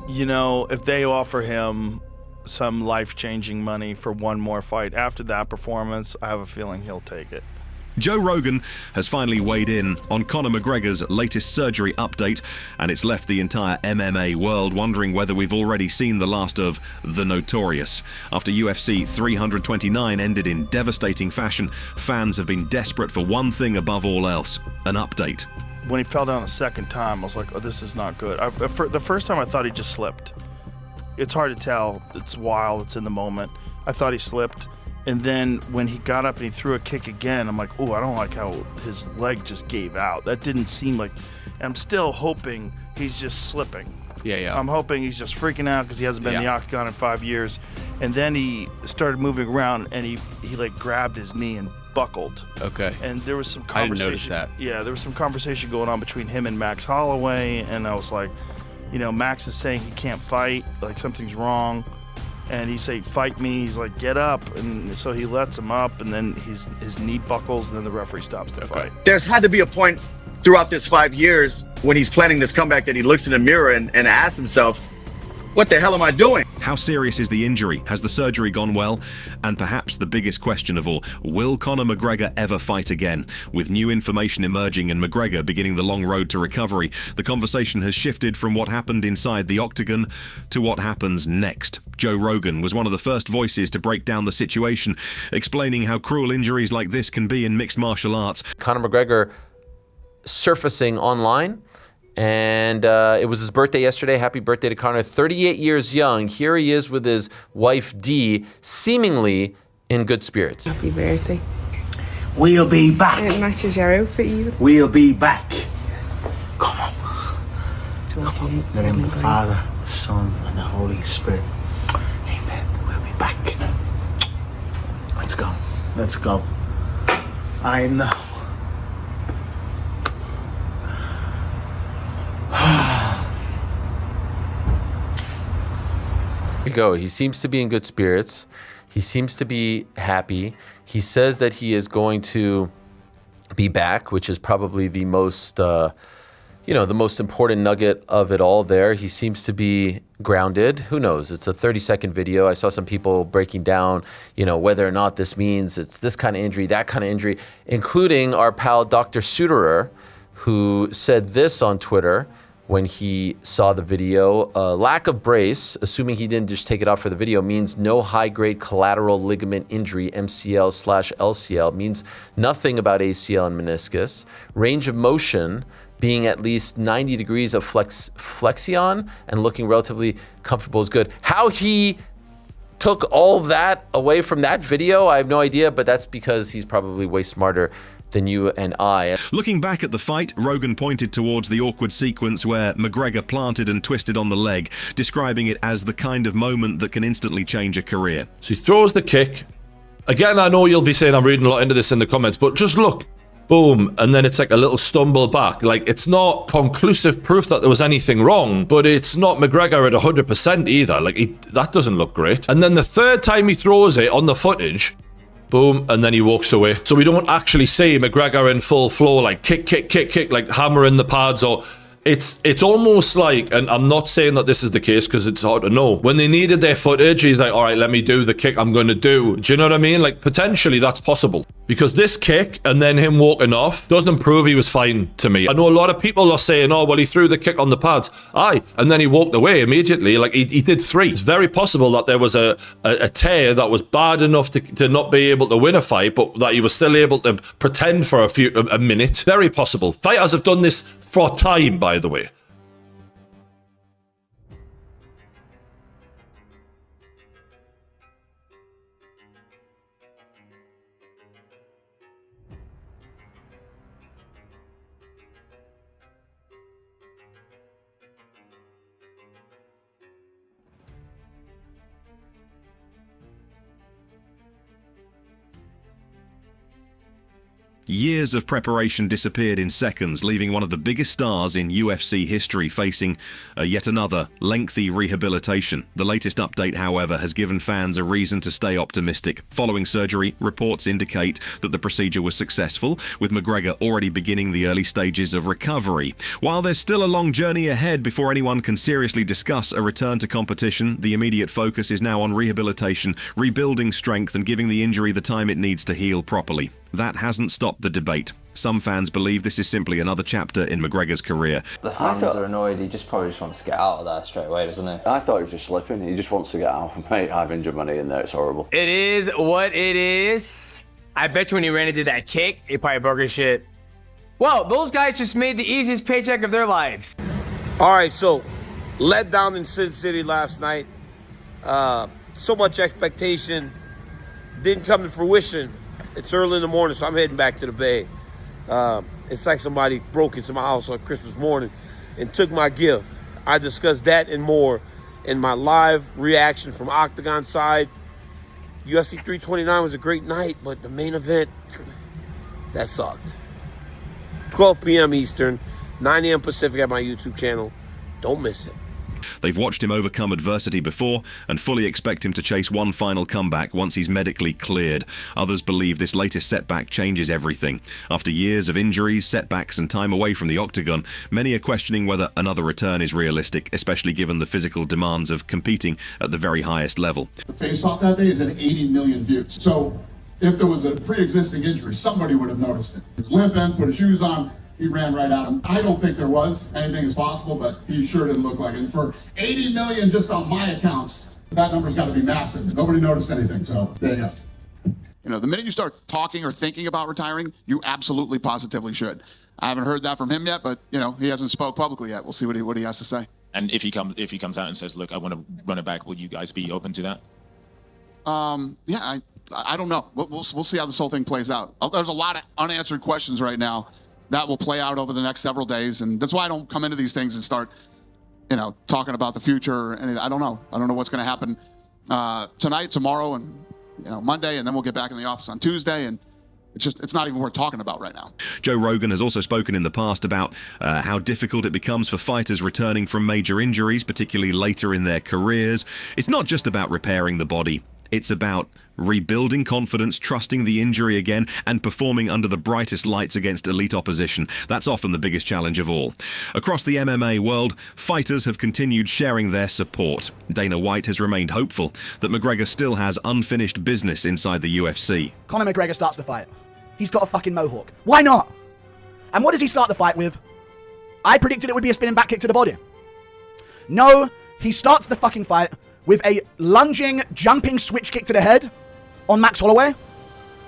You know, if they offer him some life-changing money for one more fight after that performance, I have a feeling he'll take it. Joe Rogan has finally weighed in on Conor McGregor's latest surgery update, and it's left the entire MMA world wondering whether we've already seen the last of the Notorious. After UFC 329 ended in devastating fashion, fans have been desperate for one thing above all else: an update. When he fell down a second time, I was like, oh, this is not good. The first time I thought he just slipped. It's hard to tell. It's wild. It's in the moment. I thought he slipped. And then when he got up and he threw a kick again, I'm like, oh, I don't like how his leg just gave out. That didn't seem like... And I'm still hoping he's just slipping. Yeah. I'm hoping he's just freaking out because he hasn't been in the octagon in 5 years. And then he started moving around and he like grabbed his knee and buckled. Okay. And there was some conversation. I didn't notice that. Yeah, there was some conversation going on between him and Max Holloway, and I was like, you know, Max is saying he can't fight, like something's wrong, and he's saying, fight me. He's like, get up, and so he lets him up, and then his knee buckles, and then the referee stops the fight. There's had to be a point throughout this 5 years when he's planning this comeback that he looks in the mirror and asks himself, what the hell am I doing? How serious is the injury? Has the surgery gone well? And perhaps the biggest question of all, will Conor McGregor ever fight again? With new information emerging and McGregor beginning the long road to recovery, the conversation has shifted from what happened inside the octagon to what happens next. Joe Rogan was one of the first voices to break down the situation, explaining how cruel injuries like this can be in mixed martial arts. Conor McGregor surfacing online. And it was his birthday yesterday. Happy birthday to Conor. 38 years young. Here he is with his wife, Dee, seemingly in good spirits. Happy birthday. We'll be back. It matches your outfit even. We'll be back. Come on. Come on. In the name of the Father, the Son, and the Holy Spirit. Amen. We'll be back. Let's go. Let's go. I know. Here we go. He seems to be in good spirits. He seems to be happy. He says that he is going to be back, which is probably the most, the most important nugget of it all there. He seems to be grounded. Who knows? It's a 30-second video. I saw some people breaking down, whether or not this means it's this kind of injury, that kind of injury, including our pal Dr. Suterer, who said this on Twitter when he saw the video. Lack of brace, assuming he didn't just take it off for the video, means no high-grade collateral ligament injury, MCL/LCL, means nothing about ACL and meniscus. Range of motion being at least 90 degrees of flexion and looking relatively comfortable is good. How he took all that away from that video, I have no idea, but that's because he's probably way smarter than you and I. Looking back at the fight, Rogan pointed towards the awkward sequence where McGregor planted and twisted on the leg, describing it as the kind of moment that can instantly change a career. So he throws the kick. Again, I know you'll be saying I'm reading a lot into this in the comments, but just look. Boom, and then it's like a little stumble back. Like, it's not conclusive proof that there was anything wrong, but it's not McGregor at 100% either. Like, that doesn't look great. And then the third time he throws it on the footage, boom, and then he walks away. So we don't actually see McGregor in full flow, like kick, like hammering the pads, or it's almost like, and I'm not saying that this is the case because it's hard to know, when they needed their footage, he's like, all right, let me do the kick I'm going to do. Do you know what I mean? Like, potentially that's possible. Because this kick and then him walking off doesn't prove he was fine to me. I know a lot of people are saying, oh, well, he threw the kick on the pads. Aye, and then he walked away immediately. Like, he did three. It's very possible that there was a tear that was bad enough to not be able to win a fight, but that he was still able to pretend for a minute. Very possible. Fighters have done this for time, by the way. Years of preparation disappeared in seconds, leaving one of the biggest stars in UFC history facing yet another lengthy rehabilitation. The latest update, however, has given fans a reason to stay optimistic. Following surgery, reports indicate that the procedure was successful, with McGregor already beginning the early stages of recovery. While there's still a long journey ahead before anyone can seriously discuss a return to competition, the immediate focus is now on rehabilitation, rebuilding strength, and giving the injury the time it needs to heal properly. That hasn't stopped the debate. Some fans believe this is simply another chapter in McGregor's career. The fans are annoyed. He probably just wants to get out of there straight away, doesn't he? I thought he was just slipping. He just wants to get out. Mate, I've injured my knee in there. It's horrible. It is what it is. I bet you when he ran into that kick, he probably broke his shit. Well, those guys just made the easiest paycheck of their lives. All right, so let down in Sin City last night. So much expectation didn't come to fruition. It's early in the morning, so I'm heading back to the Bay. It's like somebody broke into my house on Christmas morning and took my gift. I discussed that and more in my live reaction from Octagon side. UFC 329 was a great night, but the main event, that sucked. 12 p.m. Eastern, 9 a.m. Pacific at my YouTube channel. Don't miss it. They've watched him overcome adversity before and fully expect him to chase one final comeback once he's medically cleared. Others believe this latest setback changes everything. After years of injuries, setbacks, and time away from the octagon, many are questioning whether another return is realistic, especially given the physical demands of competing at the very highest level. The face-off that day is at 80 million views. So if there was a pre-existing injury, somebody would have noticed it. He was limping, put his shoes on, he ran right at him. I don't think there was. Anything is possible, but he sure didn't look like it. And for 80 million just on my accounts, that number's got to be massive. Nobody noticed anything, so there you go. You know, the minute you start talking or thinking about retiring, you absolutely, positively should. I haven't heard that from him yet, but, you know, he hasn't spoke publicly yet. We'll see what he has to say. And if he comes out and says, look, I want to run it back, will you guys be open to that? Yeah, I don't know. We'll see how this whole thing plays out. There's a lot of unanswered questions right now that will play out over the next several days, and that's why I don't come into these things and start, you know, talking about the future. And I don't know what's going to happen tonight, tomorrow, and, you know, Monday, and then we'll get back in the office on Tuesday, and it's not even worth talking about right now. Joe Rogan has also spoken in the past about how difficult it becomes for fighters returning from major injuries, particularly later in their careers. It's not just about repairing the body. It's about rebuilding confidence, trusting the injury again, and performing under the brightest lights against elite opposition. That's often the biggest challenge of all. Across the MMA world, fighters have continued sharing their support. Dana White has remained hopeful that McGregor still has unfinished business inside the UFC. Conor McGregor starts the fight. He's got a fucking mohawk. Why not? And what does he start the fight with? I predicted it would be a spinning back kick to the body. No, he starts the fucking fight with a lunging, jumping switch kick to the head on Max Holloway.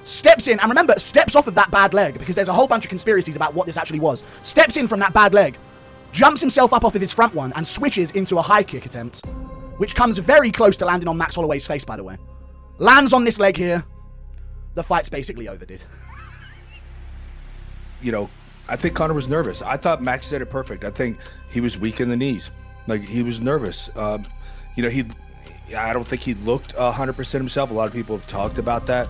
Steps in, and remember, steps off of that bad leg, because there's a whole bunch of conspiracies about what this actually was. Steps in from that bad leg, jumps himself up off of his front one, and switches into a high kick attempt, which comes very close to landing on Max Holloway's face, by the way. Lands on this leg here. The fight's basically over, dude. You know, I think Conor was nervous. I thought Max did it perfect. I think he was weak in the knees. Like, he was nervous. You know, I don't think he looked 100% himself. A lot of people have talked about that.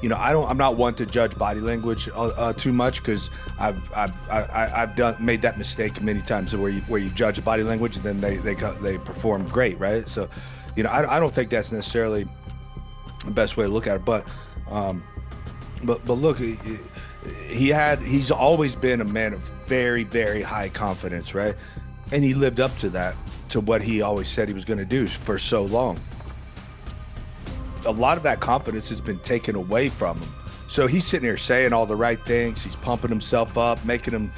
You know, I'm not one to judge body language too much, because I've made that mistake many times where you judge body language and then they perform great, right? So, you know, I don't think that's necessarily the best way to look at it. But look, he's always been a man of very, very high confidence, right? And he lived up to that, to what he always said he was going to do for so long. A lot of that confidence has been taken away from him. So he's sitting here saying all the right things. He's pumping himself up, making him,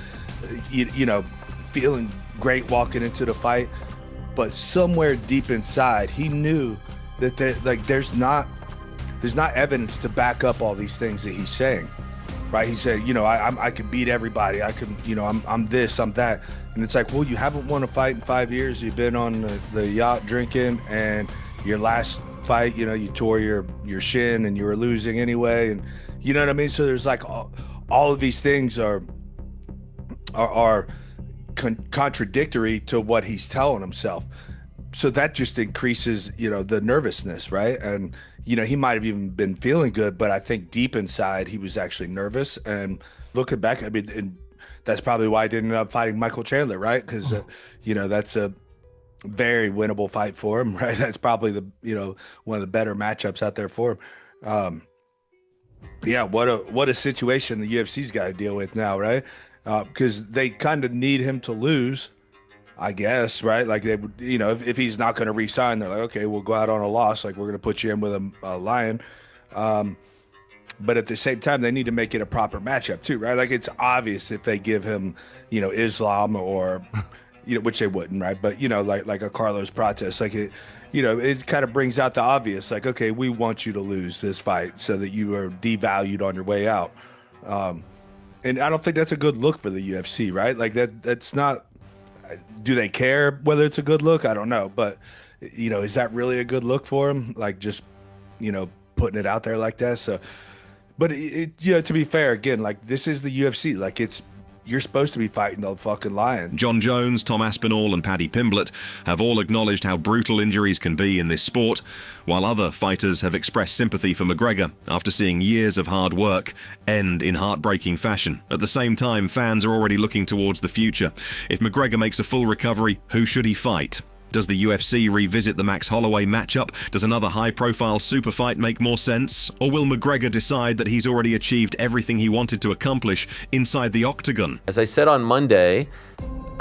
you know, feeling great walking into the fight. But somewhere deep inside, he knew that there's not evidence to back up all these things that he's saying, right? He said, you know, I could beat everybody. I could, you know, I'm this, I'm that. And it's like, well, you haven't won a fight in 5 years. You've been on the yacht drinking, and your last fight, you know, you tore your shin and you were losing anyway. And you know what I mean? So there's like all of these things are contradictory to what he's telling himself. So that just increases, you know, the nervousness, right? And, you know, he might have even been feeling good, but I think deep inside he was actually nervous. And looking back, I mean, and that's probably why I didn't end up fighting Michael Chandler, right? Because you know, that's a very winnable fight for him, right? That's probably the, you know, one of the better matchups out there for him. Yeah, what a situation the UFC's got to deal with now, right? Because they kind of need him to lose, I guess, right? Like they would, you know, if he's not going to re-sign, they're like, okay, we'll go out on a loss. Like we're going to put you in with a lion. But at the same time, they need to make it a proper matchup too, right? Like it's obvious if they give him, you know, Islam or, you know, which they wouldn't, right? But you know, like a Carlos Prates, like it, you know, it kind of brings out the obvious. Like, okay, we want you to lose this fight so that you are devalued on your way out. And I don't think that's a good look for the UFC, right? Like that's not. Do they care whether it's a good look? I don't know, but you know, is that really a good look for him? Like just, you know, putting it out there like that. So, but you know, to be fair, again, like this is the UFC. Like you're supposed to be fighting the fucking lion. John Jones, Tom Aspinall and Paddy Pimblett have all acknowledged how brutal injuries can be in this sport, while other fighters have expressed sympathy for McGregor after seeing years of hard work end in heartbreaking fashion. At the same time, fans are already looking towards the future. If McGregor makes a full recovery, who should he fight? Does the UFC revisit the Max Holloway matchup? Does another high-profile super fight make more sense? Or will McGregor decide that he's already achieved everything he wanted to accomplish inside the octagon? As I said on Monday,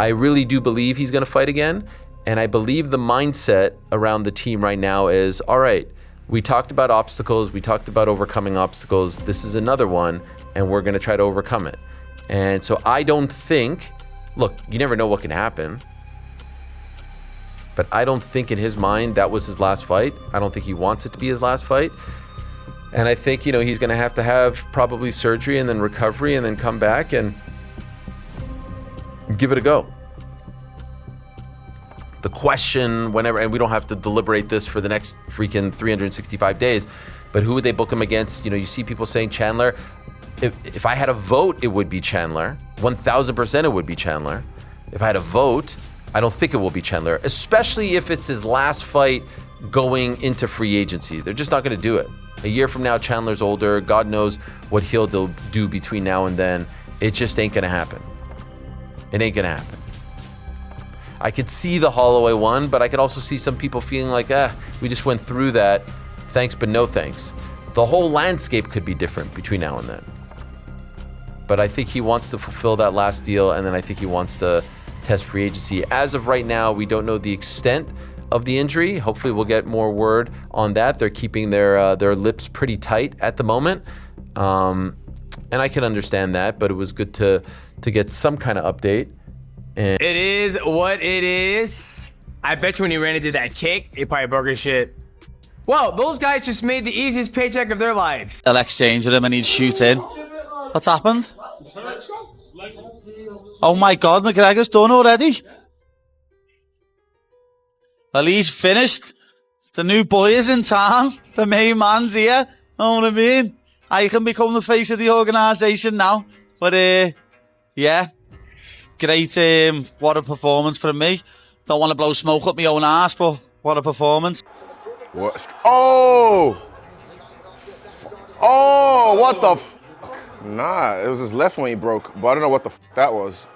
I really do believe he's going to fight again. And I believe the mindset around the team right now is, all right, we talked about obstacles. We talked about overcoming obstacles. This is another one, and we're going to try to overcome it. And so I don't think, look, you never know what can happen. But I don't think in his mind that was his last fight. I don't think he wants it to be his last fight. And I think, you know, he's going to have probably surgery and then recovery and then come back and give it a go. The question, whenever, and we don't have to deliberate this for the next freaking 365 days, but who would they book him against? You know, you see people saying Chandler. If I had a vote, it would be Chandler. 1,000% it would be Chandler. If I had a vote, I don't think it will be Chandler, especially if it's his last fight going into free agency. They're just not going to do it. A year from now, Chandler's older. God knows what he'll do between now and then. It just ain't going to happen. It ain't going to happen. I could see the Holloway one, but I could also see some people feeling like, we just went through that. Thanks, but no thanks. The whole landscape could be different between now and then. But I think he wants to fulfill that last deal, and then I think he wants to test free agency. As of right now, we don't know the extent of the injury. Hopefully we'll get more word on that. They're keeping their lips pretty tight at the moment. And I can understand that, but it was good to get some kind of update. And it is what it is. I bet you when he ran into that kick, he probably broke his shit. Well, those guys just made the easiest paycheck of their lives. They'll exchange with him and he'd shoot in. What's happened? Oh my God, McGregor's done already. Well, he's finished. The new boy is in town. The main man's here. Know what I mean? I can become the face of the organisation now. But, yeah. Great, what a performance from me. Don't want to blow smoke up my own ass, but what a performance. What? Oh! Oh, what the f? Nah, it was his left when he broke, but I don't know what the f that was.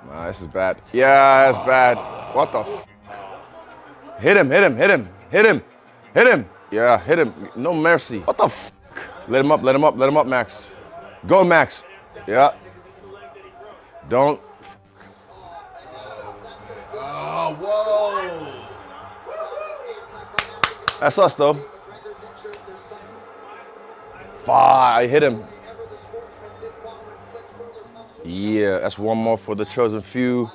Nah, this is bad. Yeah, that's bad. What the f? Hit him, hit him, hit him, hit him, hit him. Yeah, hit him. No mercy. What the f? Let him up, let him up, let him up, Max. Go, Max. Yeah. Don't. Oh, whoa. That's us, though. I hit him. Yeah, that's one more for the chosen few.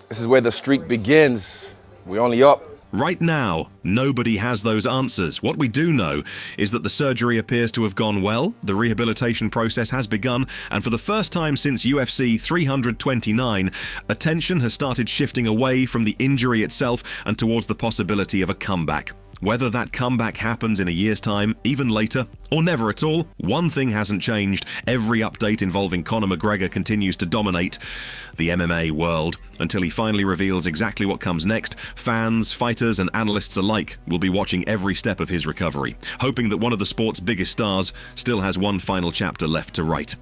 This is where the streak begins. We only up. Right now, nobody has those answers. What we do know is that the surgery appears to have gone well, the rehabilitation process has begun, and for the first time since UFC 329, attention has started shifting away from the injury itself and towards the possibility of a comeback. Whether that comeback happens in a year's time, even later, or never at all, one thing hasn't changed. Every update involving Conor McGregor continues to dominate the MMA world. Until he finally reveals exactly what comes next, fans, fighters, and analysts alike will be watching every step of his recovery, hoping that one of the sport's biggest stars still has one final chapter left to write.